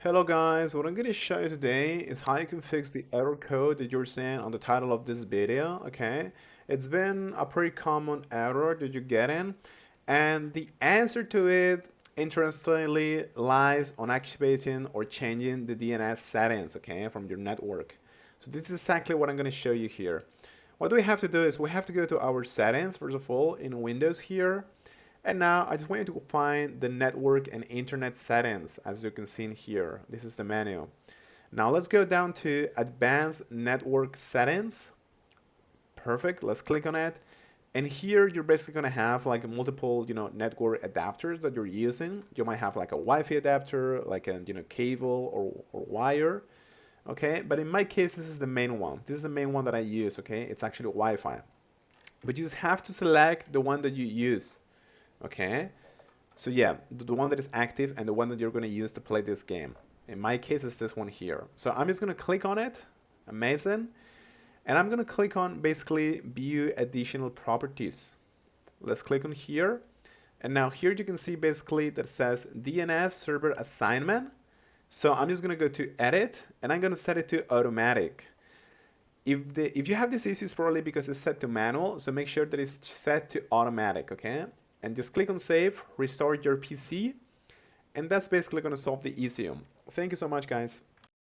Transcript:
Hello guys, what I'm going to show you today is how you can fix the error code that you're seeing on the title of this video, okay? It's been a pretty common error that you're getting, and the answer to it, interestingly, lies on activating or changing the DNS settings, okay, from your network. So this is exactly what I'm going to show you here. What we have to do is we have to go to our settings, first of all, in Windows here. And now I just want you to find the network and internet settings, as you can see in here. This is the menu. Now let's go down to advanced network settings. Perfect, let's click on it. And here you're basically gonna have like multiple, network adapters that you're using. You might have like a Wi-Fi adapter, like a, cable or wire. Okay, but in my case, this is the main one. This is the main one that I use, okay? It's actually Wi-Fi. But you just have to select the one that you use. Okay, so yeah, the one that is active and the one that you're going to use to play this game. In my case, it's this one here. So I'm just going to click on it. Amazing. And I'm going to click on basically view additional properties. Let's click on here. And now here you can see basically that says DNS server assignment. So I'm just going to go to edit and I'm going to set it to automatic. If you have these issues, probably because it's set to manual, so make sure that it's set to automatic, okay? And just click on save, restore your PC, and that's basically going to solve the issue. Thank you so much, guys.